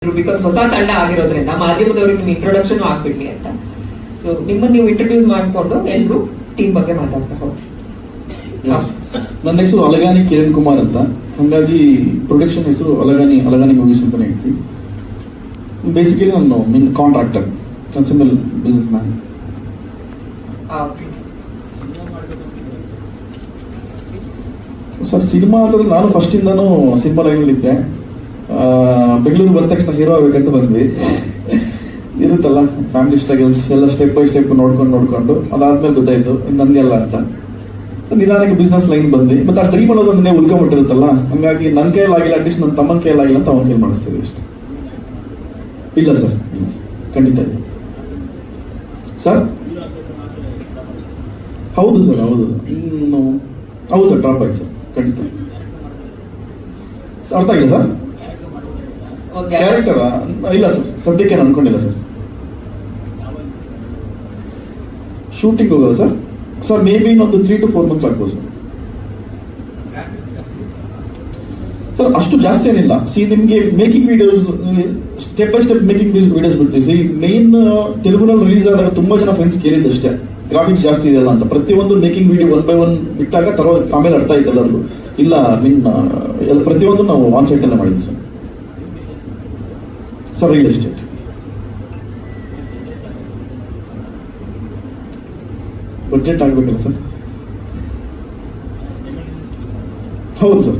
Because ಹೊಸ ತಂಡ ಆಗಿರೋದ್ರಿಂದ ಮಾಧ್ಯಮದವ್ರಿಗೆ ನಿಮ್ಗೆ ಇಂಟ್ರೊಡಕ್ಷನ್ ಆಗ್ಬಿಡ್ಲಿ ಅಂತ. ಸೊ ನಿಮ್ಮನ್ನು ನೀವು ಇಂಟ್ರೊಡ್ಯೂಸ್ ಮಾಡಿಕೊಂಡು ಎಲ್ಲರೂ ಟೀಮ್ ಬಗ್ಗೆ ಮಾತಾಡ್ತಾ ಹೋಗಿ. ನನ್ನ ಹೆಸರು ಅಲಗಾನಿ ಕಿರಣ್ ಕುಮಾರ್ ಅಂತ, ಹಾಗಾಗಿ ಪ್ರೊಡಕ್ಷನ್ ಹೆಸರು ಅಲಗಾನಿ ಮೂವೀಸ್ ಅಂತಾನೆ ಹೇಳ್ತೀವಿ. ಬೇಸಿಕಲಿ ನಾನು contractor, simple business man. Sir, cinema ಅಂತಂದ್ರೆ ನಾನು ಫಸ್ಟಿಂದನೂ ಸಿನಿಮಾ ಲೈನಲ್ಲಿ ಇದ್ದೆ. ಬೆಂಗಳೂರು ಬಂದ ತಕ್ಷಣ ಹೀರೋ ಆಗ್ಬೇಕಂತ ಬಂದ್ವಿ. ಇರುತ್ತಲ್ಲ ಫ್ಯಾಮಿಲಿ ಸ್ಟ್ರಗಲ್ಸ್ ಎಲ್ಲ ಸ್ಟೆಪ್ ಬೈ ಸ್ಟೆಪ್ ನೋಡ್ಕೊಂಡು ಅದಾದ್ಮೇಲೆ ಗೊತ್ತಾಯ್ತು ನನಗೆಲ್ಲ ಅಂತ. ನಿಧಾನಕ್ಕೆ ಬಿಸ್ನೆಸ್ ಲೈನ್ ಬಂದ್ವಿ. ಮತ್ತೆ ಆ ಡ್ರೀಮ್ ಅನ್ನೋದನ್ನೇ ಉಳ್ಕೊಂಬಿಟ್ಟಿರುತ್ತಲ್ಲ, ಹಂಗಾಗಿ ನನ್ನ ಕೈಯಲ್ಲಾಗಿಲ್ಲ, ಅಟ್ಲೀಸ್ಟ್ ನನ್ನ ತಮ್ಮನ ಕೈಯಲ್ಲಾಗಿಲ್ಲ ಅಂತ ಅವನ ಕೈಲಿ ಮಾಡಿಸ್ತೀವಿ ಅಷ್ಟೇ. ಇಲ್ಲ ಸರ್, ಖಂಡಿತ ಇಲ್ಲ ಸರ್. ಹೌದು ಸರ್, ಹೌದು ಸರ್, ಡ್ರಾಪ್ ಆಯ್ತು ಸರ್, ಖಂಡಿತ. ಅರ್ಥ ಆಗಿಲ್ಲ ಸರ್. ಕ್ಯಾರೆಕ್ಟರ್ ಇಲ್ಲ ಸರ್, ಸದ್ಯಕ್ಕೆ ನಾನು ಅನ್ಕೊಂಡಿಲ್ಲ ಸರ್. ಶೂಟಿಂಗ್ ಹೋಗೋದು ಸರ್ ಮೇ ಬಿ ಇನ್ನೊಂದು 3 to 4 months ಆಗ್ಬೋದು ಸರ್. ಅಷ್ಟು ಜಾಸ್ತಿ ಏನಿಲ್ಲ. ನಿಮಗೆ making videos step by step making videos ಬಿಡ್ತೀವಿ. ಮೇನ್ ತೆಲುಗುನಲ್ಲಿ ರಿಲೀಸ್ ಆದಾಗ ತುಂಬಾ ಜನ ಫ್ರೆಂಡ್ಸ್ ಕೇಳಿದ್ದಷ್ಟೇ, ಗ್ರಾಫಿಕ್ಸ್ ಜಾಸ್ತಿ ಇದೆಯಲ್ಲ ಅಂತ. ಪ್ರತಿಯೊಂದು ಮೇಕಿಂಗ್ ವಿಡಿಯೋ 1 by 1 ಬಿಟ್ಟಾಗ ಆಮೇಲೆ ಅರ್ಥ ಆಯ್ತು ಎಲ್ಲರಿಗೂ. ಇಲ್ಲ ಪ್ರತಿಯೊಂದು ನಾವು ಆನ್ ಸೈಟ್ ಅಲ್ಲೇ ಮಾಡಿದ್ವಿ ಸರ್. ರಿಯಲ್ ಎಸ್ಟೇಟ್ ಬಡ್ಜೆಟ್ ಆಗ್ಬೇಕಲ್ಲ ಸರ್. ಹೌದು ಸರ್.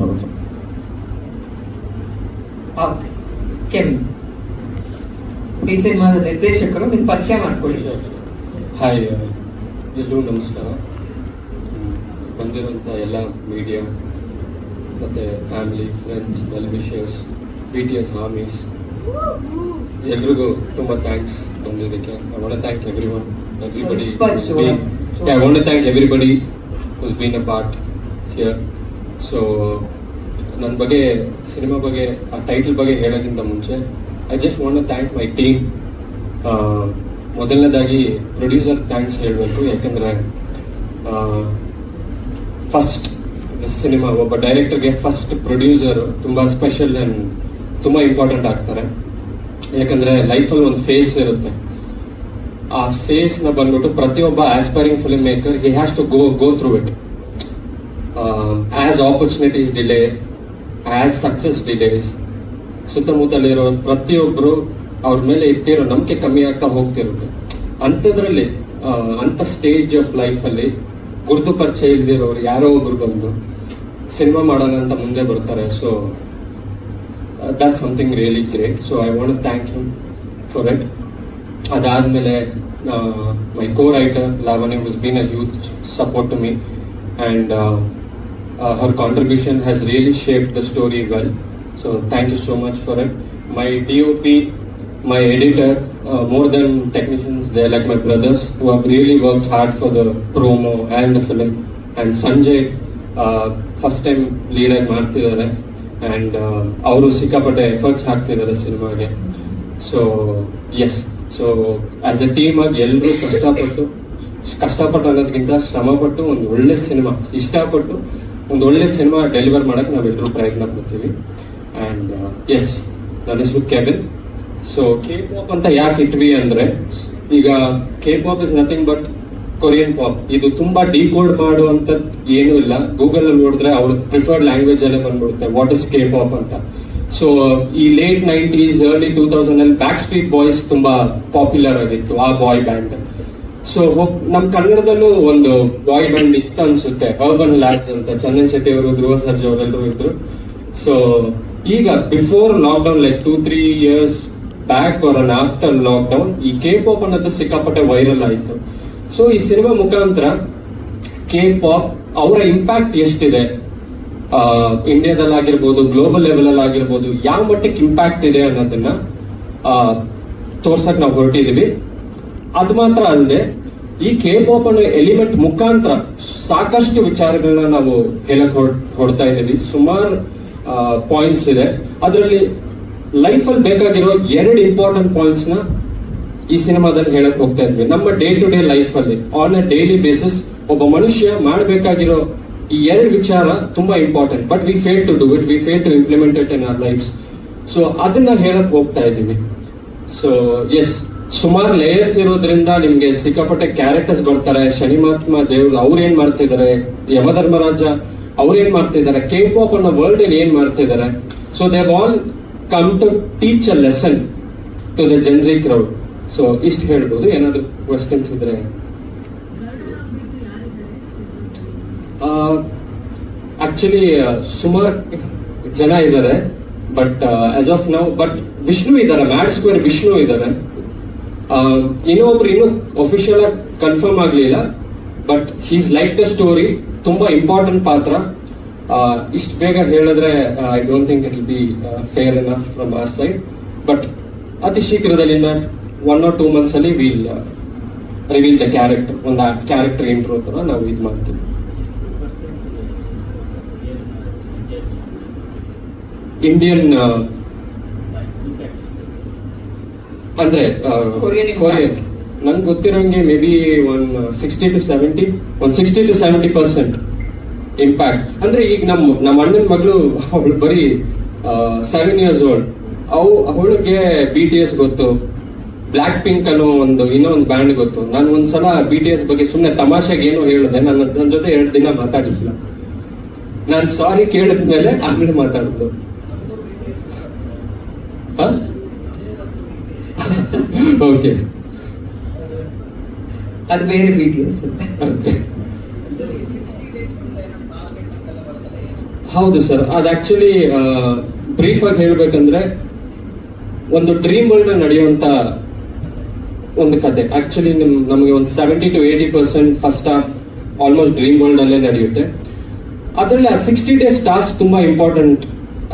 ಈ ಸಿನಿಮಾದ ನಿರ್ದೇಶಕರು ನಿಮ್ಮ ಪರಿಚಯ ಮಾಡ್ಕೊಳ್ಳಿ. ಹಾಯ್, ಎಲ್ಲರೂ ನಮಸ್ಕಾರ. ಬಂದಿರುವಂಥ ಎಲ್ಲ ಮೀಡಿಯಾ ಮತ್ತು family, friends, well wishers, BTS army's, ಎಲ್ರಿಗೂ ತುಂಬ ಥ್ಯಾಂಕ್ಸ್ ಬಂದಿದ್ದಕ್ಕೆ. I want to thank everybody who's been a part here. So ನನ್ನ ಬಗ್ಗೆ, ಸಿನಿಮಾ ಬಗ್ಗೆ, ಆ ಟೈಟಲ್ ಬಗ್ಗೆ ಹೇಳೋಕ್ಕಿಂತ ಮುಂಚೆ I just want to thank my team. ಮೊದಲನೇದಾಗಿ ಪ್ರೊಡ್ಯೂಸರ್ ಥ್ಯಾಂಕ್ಸ್ ಹೇಳಬೇಕು. ಯಾಕಂದರೆ ಫಸ್ಟ್ ಸಿನಿಮಾ ಒಬ್ಬ ಡೈರೆಕ್ಟರ್ಗೆ ಫಸ್ಟ್ ಪ್ರೊಡ್ಯೂಸರು ತುಂಬ ಸ್ಪೆಷಲ್ ಆ್ಯಂಡ್ ತುಂಬ ಇಂಪಾರ್ಟೆಂಟ್ ಆಗ್ತಾರೆ. ಯಾಕಂದರೆ ಲೈಫಲ್ಲಿ ಒಂದು ಫೇಸ್ ಇರುತ್ತೆ. ಆ ಫೇಸ್ನ ಬಂದ್ಬಿಟ್ಟು ಪ್ರತಿಯೊಬ್ಬ aspiring film maker he has to go through it. As opportunities delay, as success delays, ಸುತ್ತಮುತ್ತಲಿರೋ ಪ್ರತಿಯೊಬ್ಬರು ಅವ್ರ ಮೇಲೆ ಇಟ್ಟಿರೋ ನಂಬಿಕೆ ಕಮ್ಮಿ ಆಗ್ತಾ ಹೋಗ್ತಿರುತ್ತೆ. ಅಂಥದ್ರಲ್ಲಿ ಅಂಥ ಸ್ಟೇಜ್ ಆಫ್ ಲೈಫಲ್ಲಿ ಗುರುತು ಪರಿಚಯ ಇಲ್ದಿರೋರು ಯಾರೋ ಒಬ್ರು ಬಂದು ಸಿನಿಮಾ ಮಾಡೋಣ ಅಂತ ಮುಂದೆ ಬರ್ತಾರೆ. So that's something really great. So I want to thank him for it. Adadmele my co-writer Lavani, who's been a huge support to me, and her contribution has really shaped the story well. So thank you so much for it. My DOP, my editor, more than technicians, they're like my brothers who have really worked hard for the promo and the film. And Sanjay, first time lead ಆಗಿ ಮಾಡ್ತಿದ್ದಾರೆ, and ಅವರು ಸಿಕ್ಕಾಪಟ್ಟೆ efforts ಹಾಕ್ತಿದ್ದಾರೆ ಸಿನಿಮಾಗೆ. So yes, so as a team ಆಗಿ ಎಲ್ಲರೂ ಕಷ್ಟಪಟ್ಟು ಅನ್ನೋದಕ್ಕಿಂತ ಶ್ರಮಪಟ್ಟು ಒಂದು ಒಳ್ಳೆ ಸಿನಿಮಾ, ಇಷ್ಟಪಟ್ಟು ಒಂದು ಒಳ್ಳೆ ಸಿನಿಮಾ ಡೆಲಿವರ್ ಮಾಡೋಕ್ಕೆ ನಾವೆಲ್ಲರೂ ಪ್ರಯತ್ನ ಪಡ್ತೀವಿ. ಆ್ಯಂಡ್ ಎಸ್, ನನ್ನ ಹೆಸರು ಕೆವಿನ್. ಸೊ K-pop ಅಂತ ಯಾಕೆ ಇಟ್ವಿ ಅಂದರೆ, ಈಗ K-pop is nothing but Korean pop. ಇದು ತುಂಬಾ ಡಿಕೋಡ್ ಮಾಡುವಂಥದ್ದು ಏನೂ ಇಲ್ಲ. ಗೂಗಲ್ ಅಲ್ಲಿ ನೋಡಿದ್ರೆ ಅವ್ರ ಪ್ರಿಫರ್ಡ್ ಲ್ಯಾಂಗ್ವೇಜ್ ಅಲ್ಲೇ ಬಂದ್ಬಿಡುತ್ತೆ ವಾಟ್ ಇಸ್ K-pop ಅಂತ. ಸೊ ಈ ಲೇಟ್ 90s early 2000 ಅಲ್ಲಿ ಬ್ಯಾಕ್ ಸ್ಟ್ರೀಟ್ ಬಾಯ್ಸ್ ತುಂಬಾ ಪಾಪ್ಯುಲರ್ ಆಗಿತ್ತು, ಆ ಬಾಯ್ ಬ್ಯಾಂಡ್. ಸೊ ನಮ್ ಕನ್ನಡದಲ್ಲೂ ಒಂದು ಬಾಯ್ ಬ್ಯಾಂಡ್ ಇತ್ತು ಅನ್ಸುತ್ತೆ, ಅರ್ಬನ್ ಲ್ಯಾಬ್ಸ್ ಅಂತ. ಚಂದನ್ ಶೆಟ್ಟಿ ಅವರು, ಧ್ರುವ ಸರ್ಜಾ ಅವರೆಲ್ಲರೂ ಇದ್ರು. ಸೊ ಈಗ before lockdown, like 2-3 years back or and after lockdown, ಈ K-pop ಅನ್ನೋದು ಸಿಕ್ಕಾಪಟ್ಟೆ ವೈರಲ್ ಆಯಿತು. ಸೊ ಈ ಸಿನಿಮಾ ಮುಖಾಂತರ K-pop ಅವರ ಇಂಪ್ಯಾಕ್ಟ್ ಎಷ್ಟಿದೆ, ಇಂಡಿಯಾದಲ್ಲಾಗಿರ್ಬೋದು, ಗ್ಲೋಬಲ್ ಲೆವೆಲ್ ಅಲ್ಲಿ ಆಗಿರ್ಬೋದು, ಯಾವ ಮಟ್ಟಕ್ಕೆ ಇಂಪ್ಯಾಕ್ಟ್ ಇದೆ ಅನ್ನೋದನ್ನ ತೋರ್ಸಕ್ ನಾವು ಹೊರಟಿದೀವಿ. ಅದು ಮಾತ್ರ ಅಲ್ಲದೆ ಈ K-pop ಅನ್ನೋ ಎಲಿಮೆಂಟ್ ಮುಖಾಂತರ ಸಾಕಷ್ಟು ವಿಚಾರಗಳನ್ನ ನಾವು ಹೇಳಕ್ ಹೊಡ್ತಾ ಇದ್ದೀವಿ. ಸುಮಾರು ಪಾಯಿಂಟ್ಸ್ ಇದೆ. ಅದರಲ್ಲಿ ಲೈಫಲ್ಲಿ ಬೇಕಾಗಿರೋ 2 ಇಂಪಾರ್ಟೆಂಟ್ ಪಾಯಿಂಟ್ಸ್ ನ ಈ ಸಿನಿಮಾದಲ್ಲಿ ಹೇಳಕ್ ಹೋಗ್ತಾ ಇದ್ವಿ. ನಮ್ಮ ಡೇ ಟು ಡೇ ಲೈಫ್ ಅಲ್ಲಿ ಆನ್ ಅ ಡೈಲಿ ಬೇಸಿಸ್ ಒಬ್ಬ ಮನುಷ್ಯ ಮಾಡಬೇಕಾಗಿರೋ ಈ 2 ವಿಚಾರ ತುಂಬಾ important. But we fail to do it, we fail to implement it in our lives. So ಅದನ್ನ ಹೇಳಕ್ ಹೋಗ್ತಾ ಇದೀವಿ. ಸೊ ಎಸ್, ಸುಮಾರು ಲೇಯರ್ಸ್ ಇರೋದ್ರಿಂದ ನಿಮ್ಗೆ ಸಿಕ್ಕಾಪಟ್ಟೆ ಕ್ಯಾರೆಕ್ಟರ್ಸ್ ಬರ್ತಾರೆ. ಶನಿಮಾತ್ಮ ದೇವ್ರು ಅವ್ರೇನ್ ಮಾಡ್ತಿದ್ದಾರೆ, ಯಮಧರ್ಮರಾಜ ಅವ್ರೇನ್ ಮಾಡ್ತಿದ್ದಾರೆ, ಕೆ ಪಾಪ್ ಅನ್ನೋ ವರ್ಲ್ಡ್ ಏನ್ ಮಾಡ್ತಿದ್ದಾರೆ. So they all come to teach a lesson to the Gen Z crowd. So ಇಷ್ಟು ಹೇಳ್ಬೋದು. ಏನಾದ್ರು ಕ್ವೆಶ್ಚನ್ಸ್ ಇದ್ರೆ ಆಕ್ಚುಲಿ ಸುಮಾರು ಜನ ಇದ್ದಾರೆ, but as of now but Vishnu ಇದ್ದಾರೆ, ಮ್ಯಾಡ್ ಸ್ಕ್ವೇರ್ ವಿಷ್ಣು ಇದ್ದಾರೆ. ಇನ್ನೊಬ್ರು ಇನ್ನೂ ಅಫಿಷಿಯಲ್ ಆಗಿ ಕನ್ಫರ್ಮ್ ಆಗ್ಲಿಲ್ಲ, but he's like the story. ತುಂಬಾ ಇಂಪಾರ್ಟೆಂಟ್ ಪಾತ್ರ. ಇಷ್ಟು ಬೇಗ ಹೇಳಿದ್ರೆ I don't think it will be fair enough from our side. But ಅತಿ ಶೀಘ್ರದಲ್ಲಿ 1 or 2 months ಅಲ್ಲಿ ವಿಲ್ ರಿವೀಲ್ ದ ಕ್ಯಾರೆಕ್ಟರ್. ಒಂದು ಕ್ಯಾರೆಕ್ಟರ್ ಇಂಟ್ರೋ ತರ ನಾವು ಇದು ಮಾಡ್ತೀವಿ. ಇಂಡಿಯನ್ ಅಂದ್ರೆ ಕೊರಿಯನ್ ನಂಗೆ ಗೊತ್ತಿರೋಂಗೆ ಮೇ ಬಿ 60 to 70% ಇಂಪ್ಯಾಕ್ಟ್. ಅಂದ್ರೆ ಈಗ ನಮ್ಮ ಅಣ್ಣನ ಮಗಳು, ಅವಳು ಬರೀ 7 years old. ಅವಳಿಗೆ BTS ಗೊತ್ತು, ಬ್ಲಾಕ್ ಪಿಂಕ್ ಅನ್ನೋ ಇನ್ನೂ ಒಂದು ಬ್ಯಾಂಡ್ ಗೊತ್ತು. ನಾನು ಒಂದ್ಸಲ BTS ಬಗ್ಗೆ ಸುಮ್ಮನೆ ತಮಾಷೆಗೆ ಏನೋ ಹೇಳಿದೆ. ನನ್ನ ಜೊತೆ 2 ದಿನ ಮಾತಾಡಿಲ್ಲ. ನಾನು ಸಾರಿ ಕೇಳಿದ್ಮೇಲೆ ಆಮೇಲೆ ಮಾತಾಡಿದ್ದು. ಓಕೆ, ಅದು ಬೇರೆ BTS. ಹೌದು ಸರ್. ಅದು ಆಕ್ಚುಲಿ ಬ್ರೀಫ್ ಆಗಿ ಹೇಳ್ಬೇಕಂದ್ರೆ ಒಂದು ಡ್ರೀಮ್ ವರ್ಲ್ಡ್ ನಡೆಯುವಂತ ಒಂದು ಕತೆ. ಆಕ್ಚುಲಿ ನಮಗೆ ಒಂದು 70 to 80% first half almost dream world ಅಲ್ಲೇ ನಡೆಯುತ್ತೆ. ಅದರಲ್ಲಿ ಆ 60 days ಟಾಸ್ಕ್ ತುಂಬಾ ಇಂಪಾರ್ಟೆಂಟ್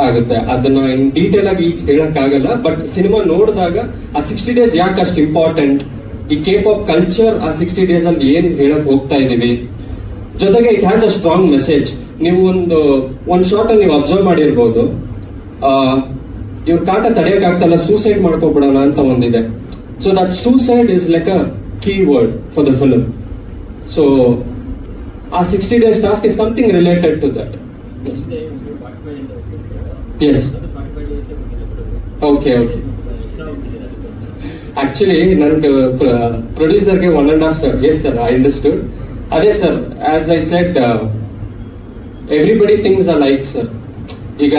ಆಗುತ್ತೆ. ಅದನ್ನ ಇನ್ ಡೀಟೇಲ್ ಆಗಿ ಈಗ ಹೇಳಕ್ ಆಗಲ್ಲ, ಬಟ್ ಸಿನಿಮಾ ನೋಡಿದಾಗ ಆ 60 days ಯಾಕೆ ಅಷ್ಟು ಇಂಪಾರ್ಟೆಂಟ್, ಈ ಕೆ ಪಾಪ್ ಕಲ್ಚರ್ ಆ 60 days ಅಲ್ಲಿ ಏನ್ ಹೇಳಕ್ ಹೋಗ್ತಾ ಇದೀವಿ, ಜೊತೆಗೆ it has a strong message. ನೀವು ಒಂದು ಶಾರ್ಟ್ ಅಲ್ಲಿ ನೀವು ಅಬ್ಸರ್ವ್ ಮಾಡಿರ್ಬೋದು, ಇವ್ರ ಕಾಟ ತಡೆಯಕ್ ಆಗ್ತಲ್ಲ, ಸೂಸೈಡ್ ಮಾಡ್ಕೊಬಿಡೋಣ ಅಂತ ಒಂದಿದೆ. So that suicide is like a key word for the film. So a 60 days task is something related to that. Yes, okay okay. Actually ನನ್ಗೆ ಪ್ರೊಡ್ಯೂಸರ್ಗೆ 1.5 years. Yes sir, I understood. ಅದೇ sir, as I said, everybody things are like sir. ಈಗ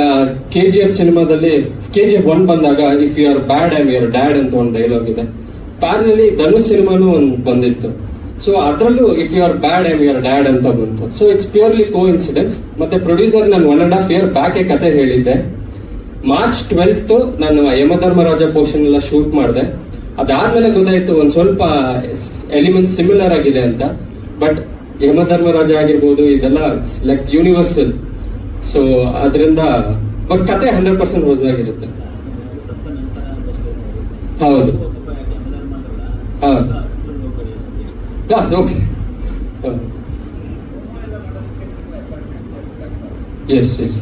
KGF ಸಿನಿಮಾದಲ್ಲಿ KGF 1 ಬಂದಾಗ if you are bad I am your dad ಅಂತ ಒಂದು dialogue ಇದೆ. ಪ್ಯಾರಲಲ್ಲಿ ಧನುಷ್ ಸಿನಿಮಾನು ಒಂದು ಬಂದಿತ್ತು. ಸೊ ಅದರಲ್ಲೂ if you are bad I am your dad ಅಂತ ಬಂತು. So it's purely coincidence. ಮತ್ತೆ ಪ್ರೊಡ್ಯೂಸರ್ ನಾನು 1.5 year ಬ್ಯಾಕ್ ಕತೆ ಹೇಳಿದ್ದೆ. March 12th ನಾನು ಯಮಧರ್ಮರಾಜ ಪೋರ್ಷನ್ ಎಲ್ಲ ಶೂಟ್ ಮಾಡಿದೆ. ಅದಾದ್ಮೇಲೆ ಗೊತ್ತಾಯ್ತು ಒಂದ್ ಸ್ವಲ್ಪ ಎಲಿಮೆಂಟ್ಸ್ ಸಿಮಿಲರ್ ಆಗಿದೆ ಅಂತ. ಬಟ್ ಯಮಧರ್ಮರಾಜ ಆಗಿರ್ಬೋದು, ಇದೆಲ್ಲ ಲೈಕ್ ಯೂನಿವರ್ಸಲ್. ಸೊ ಅದರಿಂದ ಬಟ್ ಕತೆ 100% ಹೊಸದಾಗಿರುತ್ತೆ. ಹೌದು, ಓಕೆ. S S.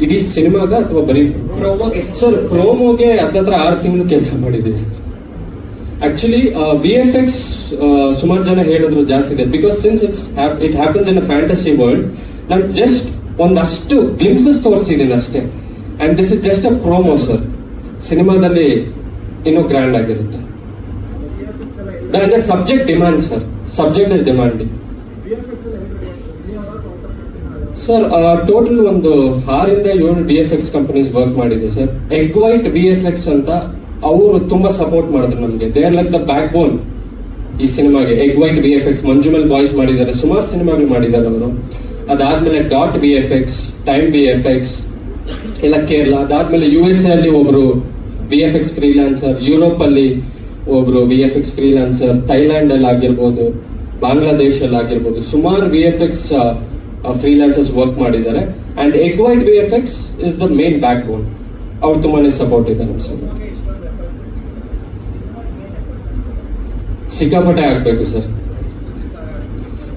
ಇಡೀ ಸಿನಿಮಾಗ ಅಥವಾ ಬರೀ ಪ್ರೋಮೋಗೆ? ಸರ್, ಪ್ರೋಮೋಗೆ ಹತ್ತತ್ರ 6 ತಿಂಗಳು ಕೆಲಸ ಮಾಡಿದ್ದೀವಿ ಸರ್. ಆಕ್ಚುಲಿ VFX ಸುಮಾರು ಜನ ಹೇಳಿದ್ರು ಜಾಸ್ತಿ ಇದೆ, because since it happens in a fantasy world. ನಾನು ಜಸ್ಟ್ ಒಂದಷ್ಟು ಗ್ಲಿಮ್ಸಸ್ ತೋರಿಸಿದ್ದೀನಿ ಅಷ್ಟೇ. And this is just a promo sir. ಸಿನಿಮಾದಲ್ಲಿ ಇನ್ನೂ ಗ್ರ್ಯಾಂಡ್ ಆಗಿರುತ್ತೆ. Subject demand sir, subject is demanding sir. Total ಒಂದು 6 ಇಂದ 7 VFX ಕಂಪನೀಸ್ ವರ್ಕ್ ಮಾಡಿದೆ ಸರ್. ಎಗ್ ವೈಟ್ VFX ಅಂತ ಅವರು ತುಂಬಾ ಸಪೋರ್ಟ್ ಮಾಡಿದ್ರು ನಮಗೆ. They are like the back ಬೋನ್ ಈ ಸಿನಿಮಾಗೆ. Egg white VFX, Manjummel boys ಮಾಡಿದ್ದಾರೆ, ಸುಮಾರು ಸಿನಿಮಾಗಳು ಮಾಡಿದ್ದಾರೆ ಅವರು. ಅದಾದ್ಮೇಲೆ ಡಾಟ್ VFX, ಟೈಮ್ VFX ಎಲ್ಲ ಕೇರಳ. ಅದಾದ್ಮೇಲೆ USA ಅಲ್ಲಿ ಒಬ್ರು VFX ಫ್ರೀಲಾನ್ಸರ್, ಯುರೋಪ್ ಅಲ್ಲಿ ಒಬ್ರು VFX ಫ್ರೀಲಾನ್ಸರ್, ಥೈಲ್ಯಾಂಡ್ ಅಲ್ಲಿ ಆಗಿರ್ಬೋದು, ಬಾಂಗ್ಲಾದೇಶ್ ಅಲ್ಲಿ ಆಗಿರ್ಬೋದು, ಸುಮಾರು VFX ಫ್ರೀಲಾನ್ಸರ್ಸ್ ವರ್ಕ್ ಮಾಡಿದ್ದಾರೆ. And egg white VFX is the main back ಬೋನ್. ಅವ್ರು ತುಂಬಾನೇ ಸಪೋರ್ಟ್ ಇದೆ ನಮ್ಮ ಸರ್. ಸಿಕ್ಕಾಪಟ್ಟೆ ಆಗ್ಬೇಕು ಸರ್.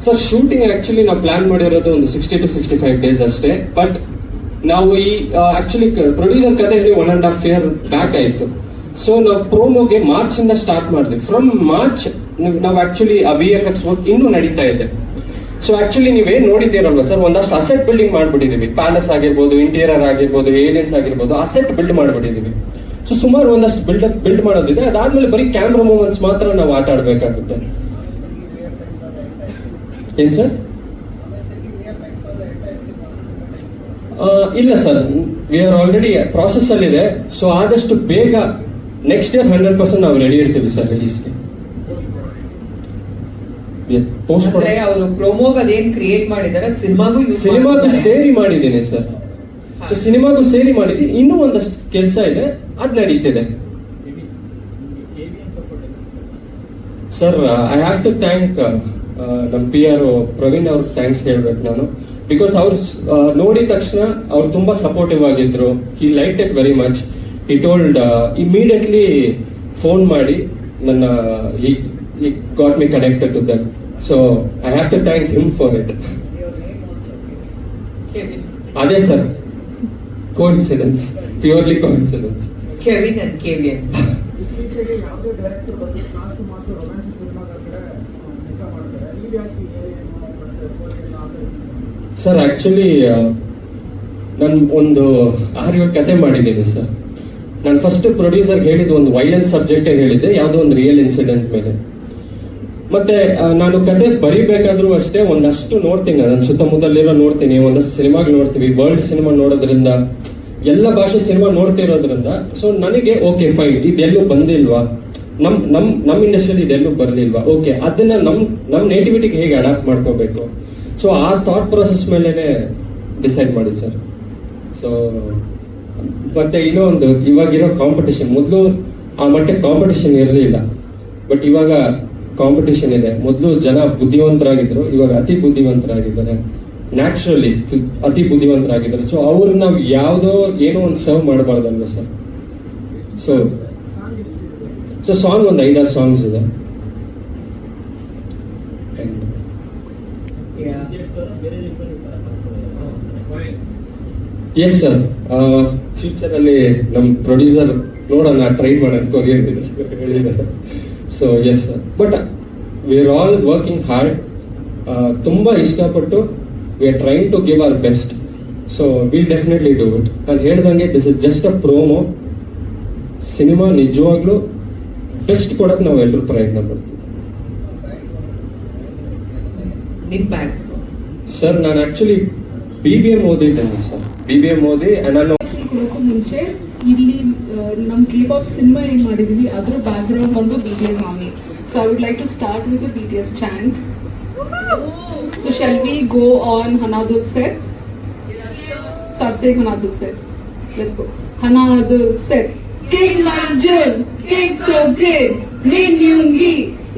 ಸರ್ ಶೂಟಿಂಗ್ ಆಕ್ಚುಲಿ ನಾವು ಪ್ಲಾನ್ ಮಾಡಿರೋದು ಒಂದು 60 to 65 days ಅಷ್ಟೇ. ಬಟ್ ನಾವು ಈ ಆಕ್ಚುಲಿ ಪ್ರೊಡ್ಯೂಸರ್ ಕತೆ ಹೇಳಿ 1.5 year ಬ್ಯಾಕ್ ಆಯ್ತು. ಸೊ ನಾವು ಪ್ರೋಮೋಗೆ ಮಾರ್ಚ್ ಇಂದ ಸ್ಟಾರ್ಟ್ ಮಾಡಿದ್ವಿ. ಫ್ರಮ್ ಮಾರ್ಚ್ ನಾವು ಆಕ್ಚುಲಿ ಆ VFX ವರ್ಕ್ ಇನ್ನೂ ನಡೀತಾ ಇದೆ. ಸೊ ಆಕ್ಚುಲಿ ನೀವೇನ್ ನೋಡಿದ್ದೀರಲ್ವಾ ಸರ್, ಒಂದಷ್ಟು ಅಸೆಟ್ ಬಿಲ್ಡಿಂಗ್ ಮಾಡ್ಬಿಟ್ಟಿದೀವಿ. ಪ್ಯಾಲೇಸ್ ಆಗಿರ್ಬೋದು, ಇಂಟೀರಿಯರ್ ಆಗಿರ್ಬೋದು, ಏಲಿಯನ್ಸ್ ಆಗಿರ್ಬೋದು, ಅಸೆಟ್ ಬಿಲ್ಡ್ ಮಾಡ್ಬಿಟ್ಟಿದೀವಿ. ಸೊ ಸುಮಾರು ಒಂದಷ್ಟು ಬಿಲ್ಡ್ ಮಾಡೋದಿದೆ. ಅದಾದ್ಮೇಲೆ ಬರೀ ಕ್ಯಾಮ್ರಾ ಮೂಮೆಂಟ್ಸ್ ಮಾತ್ರ ನಾವು ಆಟ ಆಡ್ಬೇಕಾಗುತ್ತೆ. ಏನ್ ಸರ್? ಇಲ್ಲ sir, we are already process ಅಲ್ಲಿ ಇದೆ. ಸೊ ಆದಷ್ಟು ಬೇಗ ನೆಕ್ಸ್ಟ್ ಇಯರ್ 100% ನಾವು ರೆಡಿ ಇರ್ತೀವಿ ಸರ್ ರಿಲೀಸ್ಗೆ. ಪೋಸ್ಟ್ ಅವರು ಪ್ರೊಮೋಗ್ ಅದೇನ್ ಕ್ರಿಯೇಟ್ ಮಾಡಿದಾರೆ ಸಿನಿಮಾಗೂ ಸೇರಿ ಮಾಡಿದ್ದೀನಿ ಸರ್. ಸೊ ಸಿನಿಮಾಗೂ ಸೇರಿ ಮಾಡಿದ್ದೀನಿ. ಇನ್ನೂ ಒಂದಷ್ಟು ಕೆಲಸ ಇದೆ, ಅದ್ ನಡೀತಿದೆ sir. I have to thank ನಮ್ಮ PR ಪ್ರವೀಣ್ ಅವ್ರಿಗೆ ಥ್ಯಾಂಕ್ಸ್ ಹೇಳ್ಬೇಕು ನಾನು. ಬಿಕಾಸ್ ಅವ್ರು ನೋಡಿದ ತಕ್ಷಣ ಅವ್ರು ತುಂಬಾ ಸಪೋರ್ಟಿವ್ ಆಗಿದ್ರು. ಹಿ like it very much. He told immediately phone ಮಾಡಿ ನನ್ನ he got me connected to them. So I have to thank him for it. ಅದೇ sir, coincidence, purely coincidence. Kevin and KVN ಇತ್ತೀಚೆಗೆ ಯಾವುದೇ ಡೈರೆಕ್ಟರ್ ಬಂದು class mass romance ಸಿನಿಮಾದ ಕಡೆ ಮುಖ ಮಾಡ್ತಾರೆ. ಈಗ ಯಾಕೆ ಸರ್ ಆಕ್ಚುಲಿ ನಾನು ಒಂದು 6-7 ಕತೆ ಮಾಡಿದ್ದೀನಿ ಸರ್. ನಾನು ಫಸ್ಟ್ ಪ್ರೊಡ್ಯೂಸರ್ ಹೇಳಿದ್ದು ಒಂದು ವೈಲೆನ್ಸ್ ಸಬ್ಜೆಕ್ಟೇ ಹೇಳಿದ್ದೆ, ಯಾವುದೋ ಒಂದು ರಿಯಲ್ ಇನ್ಸಿಡೆಂಟ್ ಮೇಲೆ. ಮತ್ತೆ ನಾನು ಕತೆ ಬರಿಬೇಕಾದ್ರೂ ಅಷ್ಟೇ ಒಂದಷ್ಟು ನೋಡ್ತೀನಿ, ನನ್ನ ಸುತ್ತಮುತ್ತಲಿರೋ ನೋಡ್ತೀನಿ, ಒಂದಷ್ಟು ಸಿನಿಮಾಗಳು ನೋಡ್ತೀವಿ. ವರ್ಲ್ಡ್ ಸಿನಿಮಾ ನೋಡೋದ್ರಿಂದ, ಎಲ್ಲ ಭಾಷೆ ಸಿನಿಮಾ ನೋಡ್ತಿರೋದ್ರಿಂದ, ಸೊ ನನಗೆ ಓಕೆ ಫೈನ್, ಇದೆಲ್ಲೂ ಬಂದಿಲ್ವಾ, ನಮ್ ಇಂಡಸ್ಟ್ರಿಯಲ್ಲಿ ಇದೆಲ್ಲೂ ಬರಲಿಲ್ವಾ, ಓಕೆ ಅದನ್ನ ನಮ್ ನೇಟಿವಿಟಿಗೆ ಹೇಗೆ ಅಡಾಪ್ಟ್ ಮಾಡ್ಕೋಬೇಕು. ಸೊ ಆ ಥಾಟ್ ಪ್ರೊಸೆಸ್ ಮೇಲೆನೆ ಡಿಸೈಡ್ ಮಾಡಿದ್ ಸರ್. ಸೊ ಮತ್ತೆ ಇನ್ನೂ ಒಂದು, ಇವಾಗಿರೋ ಕಾಂಪಿಟೇಷನ್, ಮೊದಲು ಆ ಮಟ್ಟಕ್ಕೆ ಕಾಂಪಿಟೇಷನ್ ಇರಲಿಲ್ಲ, ಬಟ್ ಇವಾಗ ಕಾಂಪಿಟೇಷನ್ ಇದೆ. ಮೊದಲು ಜನ ಬುದ್ಧಿವಂತರಾಗಿದ್ರು, ಇವಾಗ ಅತಿ ಬುದ್ಧಿವಂತರಾಗಿದ್ದಾರೆ. ನ್ಯಾಚುರಲಿ ಅತಿ ಬುದ್ಧಿವಂತರಾಗಿದ್ದಾರೆ. ಸೊ ಅವ್ರು ನಾವು ಯಾವುದೋ ಏನೋ ಒಂದು ಸರ್ವ್ ಮಾಡಬಾರ್ದಲ್ವ ಸರ್. ಸೊ ಸಾಂಗ್ ಒಂದು 5-6 ಸಾಂಗ್ಸ್ ಇದೆ. ಎಸ್ ಸರ್, ಫ್ಯೂಚರ್ ಅಲ್ಲಿ ನಮ್ಮ ಪ್ರೊಡ್ಯೂಸರ್ ನೋಡೋಣ, ಟ್ರೈ ಮಾಡೋಣ, ಕೊರಿಯನ್ ಹೇಳಿದ್ದಾರೆ. So yes sir, but we are all working hard. ತುಂಬಾ ಇಷ್ಟಪಟ್ಟು we are trying to give our best. So will definitely do it. ನಾನು ಹೇಳ್ದಂಗೆ this is just a promo. Cinema ನಿಜವಾಗ್ಲೂ ಬೆಸ್ಟ್ ಕೊಡಕ್ಕೆ ನಾವು ಎಲ್ಲರೂ ಪ್ರಯತ್ನ ಪಡ್ತೀವಿ. ಸರ್ ನಾನು ಆಕ್ಚುಲಿ BBM ಓದಿದ್ದೇನೆ ಸರ್. BBM ಓದಿ ನಾನು ಕೊಡೋಕ್ಕೂ ಮುಂಚೆ ಇಲ್ಲಿ ನಮ್ಮ K-pop ಸಿನಿಮಾ ಏನ್ ಮಾಡಿದೀವಿ ಅದ್ರ ಬ್ಯಾಕ್ಗ್ರೌಂಡ್ ಬಂದು BTS army. So I would like to start with the BTS chant. So shall we go on Hanadut set? Start saying Hanadut set. Let's go. Hanadut set. King Namjoon, King Sojin, Min Yoongi,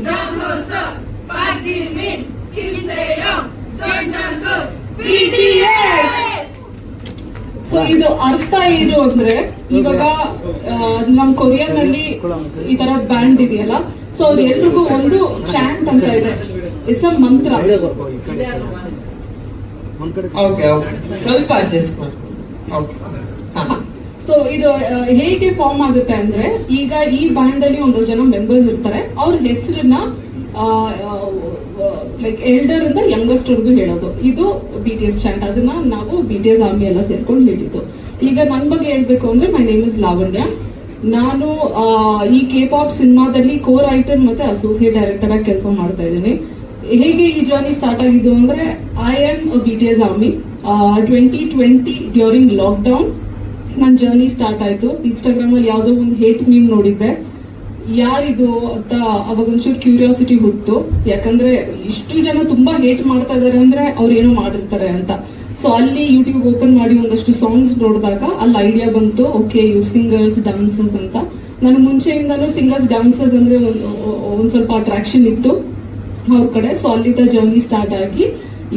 Jang Ho-seok, Park Ji-min, Kim Tae-young, Choi Jung-kook, BTS. So ಇದು ಅರ್ಥ ಏನು ಅಂದ್ರೆ, ಇವಾಗ ನಮ್ Korean ಅಲ್ಲಿ ಈ ತರ band ಇದೆಯಲ್ಲ, ಸೊ ಅವ್ರು ಎಲ್ರಿಗೂ ಒಂದು ಚಾಂಟ್ ಅಂತ ಇದೆ. ಇಟ್ಸ್ ಅ ಮಂತ್ರ. ಸ್ವಲ್ಪ ಸೊ ಇದು ಹೇಗೆ ಫಾರ್ಮ್ ಆಗುತ್ತೆ ಅಂದ್ರೆ, ಈಗ ಈ ಬ್ಯಾಂಡ್ ಅಲ್ಲಿ ಒಂದಷ್ಟು ಜನ ಮೆಂಬರ್ಸ್ ಇರ್ತಾರೆ. ಅವ್ರ ಹೆಸರನ್ನ ಲೈಕ್ ಎಲ್ಡರ್ ಇಂದ ಯಂಗೆಸ್ಟ್ ವರ್ಗೂ ಹೇಳೋದು. ಇದು BTS ಚಾಂಟ್. ಅದನ್ನ ನಾವು BTS ಆರ್ಮಿ ಎಲ್ಲ ಸೇರ್ಕೊಂಡು ಹೇಳಿದ್ದು. ಈಗ ನನ್ನ ಬಗ್ಗೆ ಹೇಳ್ಬೇಕು ಅಂದ್ರೆ, ಮೈ ನೇಮ್ ಇಸ್ ಲಾವಣ್ಯ. ನಾನು ಈ K-pop ಸಿನಿಮಾದಲ್ಲಿ ಕೋ ರೈಟರ್ ಮತ್ತೆ ಅಸೋಸಿಯೇಟ್ ಡೈರೆಕ್ಟರ್ ಆಗಿ ಕೆಲಸ ಮಾಡ್ತಾ ಇದ್ದೀನಿ. ಹೇಗೆ ಈ ಜರ್ನಿ ಸ್ಟಾರ್ಟ್ ಆಗಿದ್ದು ಅಂದ್ರೆ, I am BTS army. 2020 during lockdown ನನ್ನ ಜರ್ನಿ ಸ್ಟಾರ್ಟ್ ಆಯ್ತು. ಇನ್ಸ್ಟಾಗ್ರಾಮ್ ಅಲ್ಲಿ ಯಾವುದೋ ಒಂದು ಹೇಟ್ ಮೀಮ್ ನೋಡಿದ್ದೆ, ಯಾರಿದು ಅಂತ ಅವಾಗ ಒಂಚೂರು ಕ್ಯೂರಿಯಾಸಿಟಿ ಹುಟ್ಟು. ಯಾಕಂದ್ರೆ ಇಷ್ಟು ಜನ ತುಂಬಾ ಹೇಟ್ ಮಾಡ್ತಾ ಇದಾರೆ ಅಂದ್ರೆ ಅವ್ರು ಏನೋ ಮಾಡಿರ್ತಾರೆ ಅಂತ. ಸೊ ಅಲ್ಲಿ ಯೂಟ್ಯೂಬ್ ಓಪನ್ ಮಾಡಿ ಒಂದಷ್ಟು ಸಾಂಗ್ಸ್ ನೋಡಿದಾಗ ಅಲ್ಲಿ ಐಡಿಯಾ ಬಂತು, ಓಕೆ ಇವ್ರು ಸಿಂಗರ್ಸ್ ಡಾನ್ಸರ್ಸ್ ಅಂತ. ನನಗೆ ಮುಂಚೆಯಿಂದನೂ ಸಿಂಗರ್ಸ್ ಡಾನ್ಸರ್ಸ್ ಅಂದ್ರೆ ಒಂದ್ ಸ್ವಲ್ಪ ಅಟ್ರಾಕ್ಷನ್ ಇತ್ತು ಅವ್ರ ಕಡೆ. ಸೊ ಅಲ್ಲಿಂದ ಜರ್ನಿ ಸ್ಟಾರ್ಟ್ ಆಗಿ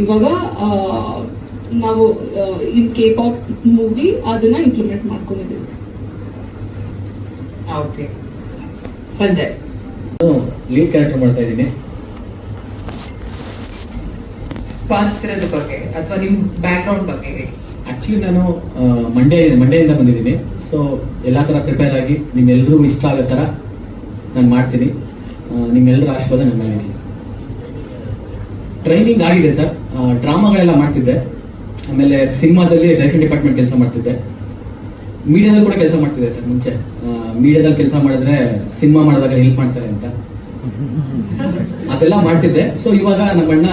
ಇವಾಗ ನಾವು ಇನ್ K-pop ಮೂವಿ ಅದನ್ನ ಇಂಪ್ಲಿಮೆಂಟ್ ಮಾಡ್ಕೊಂಡಿದ್ದೀವಿ. ಓಕೆ, ಸಂಜಯ್ ಲೀಡ್ ಕ್ಯಾರೆಕ್ಟರ್ ಮಾಡ್ತಾ ಇದ್ದೀನಿ. ಪಾತ್ರದ ಬಗ್ಗೆ ಅಥವಾ ನಿಮ್ ಬ್ಯಾಕ್ ಗ್ರೌಂಡ್ ಬಗ್ಗೆ ಹೇಳಿ. ಆಕ್ಚುಲಿ ನಾನು ಮಂಡ್ಯದಿಂದ ಬಂದಿದ್ದೀನಿ. ಸೊ ಎಲ್ಲ ಥರ ಪ್ರಿಪೇರ್ ಆಗಿ ನಿಮ್ಮೆಲ್ರಿಗೂ ಇಷ್ಟ ಆಗೋ ಥರ ನಾನು ಮಾಡ್ತೀನಿ. ನಿಮ್ಮೆಲ್ಲರ ಆಶೀರ್ವಾದ ನನ್ನ ಮೇಲೆ ಇರಲಿ. ಟ್ರೈನಿಂಗ್ ಆಗಿದೆ ಸರ್. ಡ್ರಾಮಾಗಳೆಲ್ಲ ಮಾಡ್ತಿದ್ದೆ, ಆಮೇಲೆ ಸಿನಿಮಾದಲ್ಲಿ ಡೈರೆಕ್ಷನ್ ಡಿಪಾರ್ಟ್ಮೆಂಟ್ ಕೆಲಸ ಮಾಡ್ತಿದ್ದೆ, ಮೀಡಿಯಾದಲ್ಲಿ ಕೂಡ ಕೆಲಸ ಮಾಡ್ತಿದ್ದೆ ಸರ್. ಮುಂಚೆ ಮೀಡಿಯಾದಲ್ಲಿ ಕೆಲಸ ಮಾಡಿದ್ರೆ ಸಿನಿಮಾ ಮಾಡಿದಾಗ ಹೆಲ್ಪ್ ಮಾಡ್ತಾರೆ ಅಂತ ಅದೆಲ್ಲ ಮಾಡ್ತಿದ್ದೆ. ಸೊ ಇವಾಗ ನಮ್ಮ ಅಣ್ಣ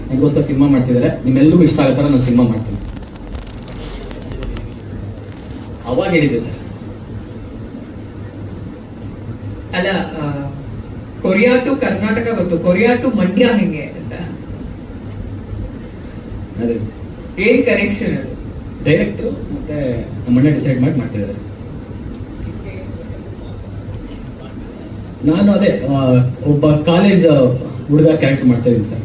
ನನಗೋಸ್ಕರ ಸಿನಿಮಾ ಮಾಡ್ತಿದ್ದಾರೆ, ನಿಮ್ಮೆಲ್ಲರಿಗೂ ಇಷ್ಟ ಆಗೋ ಥರ ನಾನು ಸಿನಿಮಾ ಮಾಡ್ತೀನಿ ಅವಾಗ ಹೇಳಿದ್ದೆ ಸರ್. ಅಲ್ಲ, ಕೊರಿಯಾ ಟು ಕರ್ನಾಟಕ ಗೊತ್ತು, ಕೊರಿಯಾ ಟು ಮಂಡ್ಯ ಹೆಂಗೆ ಅಂತ ಅದೇ ಏನ್ ಕನೆಕ್ಷನ್ ಅದು? ಡೈರೆಕ್ಟ್ರು ಮತ್ತೆ ನಮ್ಮ ಅಣ್ಣ ಡಿಸೈಡ್ ಮಾಡಿ ಮಾಡ್ತಿದ್ದಾರೆ. ನಾನು ಅದೇ ಒಬ್ಬ ಕಾಲೇಜ್ ಹುಡುಗ ಕ್ಯಾರೆಕ್ಟರ್ ಮಾಡ್ತಾ ಇದ್ದೀನಿ ಸರ್.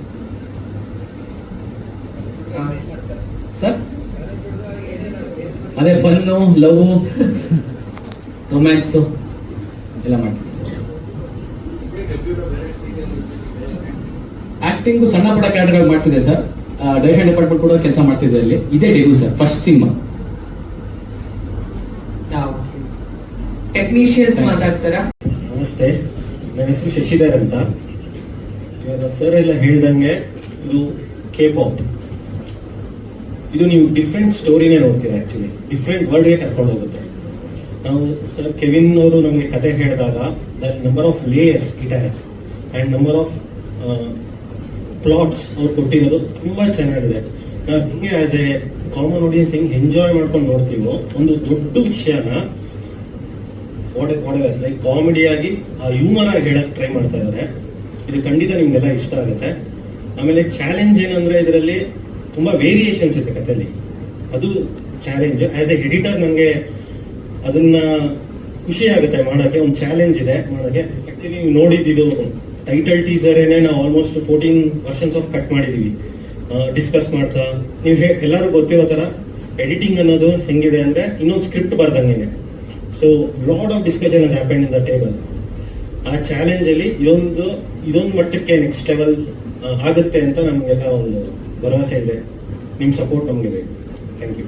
ಸರ್ ಅದೇ ಫನ್ನು, ಲವ್, ರೊಮ್ಯಾನ್ಸು ಎಲ್ಲ ಮಾಡ್ತೀನಿ. ಆಕ್ಟಿಂಗು ಸಣ್ಣ ಪುಟ್ಟ ಕ್ಯಾರೆಕ್ಟರ್ ಮಾಡ್ತಿದ್ದೆ ಸರ್. ಡೈರೆಕ್ಷನ್ ಡಿಪಾರ್ಟ್ಮೆಂಟ್ ಕೂಡ ಕೆಲಸ ಮಾಡ್ತಿದ್ದೆ ಅಲ್ಲಿ. ಇದೇ debut sir, first cinema. Technicians ಮಾತಾಡ್ತಾರ. ನಮಸ್ತೆ, ನನ್ನ ಹೆಸರು ಶಶಿಧರ್ ಅಂತ. ಇವಾಗ ಸರ್ ಎಲ್ಲ ಹೇಳ್ದಂಗೆ ಇದು K-pop. ಇದು ನೀವು ಡಿಫ್ರೆಂಟ್ ಸ್ಟೋರಿನೇ ನೋಡ್ತೀರಾ. ಆ್ಯಕ್ಚುಲಿ ಡಿಫ್ರೆಂಟ್ ವರ್ಲ್ಡ್ಗೆ ಕರ್ಕೊಂಡು ಹೋಗುತ್ತೆ. ನಾವು ಸರ್ ಕೆವಿನ್ ಅವರು ನಮಗೆ ಕತೆ ಹೇಳಿದಾಗ the number of layers it has and number of plots ಅವ್ರು ಕೊಟ್ಟಿರೋದು ತುಂಬ ಚೆನ್ನಾಗಿದೆ. ನಾವು ಹಿಂಗೆ ಆಸ್ ಎ ಕಾಮನ್ ಆಡಿಯನ್ಸ್ ಹೆಂಗೆ ಎಂಜಾಯ್ ಮಾಡ್ಕೊಂಡು ನೋಡ್ತೀವೋ, ಒಂದು ದೊಡ್ಡ ವಿಷಯನ ಲೈಕ್ ಕಾಮಿಡಿಯಾಗಿ ಹ್ಯೂಮರ್ ಆಗಿ ಹೇಳಕ್ ಟ್ರೈ ಮಾಡ್ತಾ ಇದ್ದಾರೆ. ಇದು ಖಂಡಿತ ನಿಮ್ಗೆಲ್ಲ ಇಷ್ಟ ಆಗುತ್ತೆ. ಆಮೇಲೆ ಚಾಲೆಂಜ್ ಏನಂದ್ರೆ ಇದರಲ್ಲಿ ತುಂಬಾ ವೇರಿಯೇಷನ್ಸ್ ಇದೆ ಕಥೆಯಲ್ಲಿ, ಅದು ಚಾಲೆಂಜ್. ಆಸ್ ಎ ಎಡಿಟರ್ ನನಗೆ ಅದನ್ನ ಖುಷಿ ಆಗುತ್ತೆ ಮಾಡೋಕ್ಕೆ. ಒಂದು ಚಾಲೆಂಜ್ ಇದೆ ಮಾಡೋಕ್ಕೆ. ಆಕ್ಚುಲಿ ನೀವು ನೋಡಿದ್ದು ಟೈಟಲ್ ಟೀಸರೇನೆ ನಾವು ಆಲ್ಮೋಸ್ಟ್ 14 ವರ್ಷನ್ಸ್ ಆಫ್ ಕಟ್ ಮಾಡಿದೀವಿ ಡಿಸ್ಕಸ್ ಮಾಡ್ತಾ. ನೀವು ಎಲ್ಲರೂ ಗೊತ್ತಿರೋ ತರ ಎಡಿಟಿಂಗ್ ಅನ್ನೋದು ಹೆಂಗಿದೆ ಅಂದ್ರೆ ಇನ್ನೊಂದು ಸ್ಕ್ರಿಪ್ಟ್ ಬರ್ದಂಗೆ. So lot of discussion has happened in the table. ಆ ಚಾಲೆಂಜ್ ಅಲ್ಲಿ ಇದೊಂದು ಮಟ್ಟಕ್ಕೆ ನೆಕ್ಸ್ಟ್ ಲೆವೆಲ್ ಆಗುತ್ತೆ ಅಂತ ನಮಗೆಲ್ಲ ಒಂದು ಭರವಸೆ ಇದೆ. ನಿಮ್ಮ ಸಪೋರ್ಟ್ ನಮಗೆ ಬೇಕು. Thank you.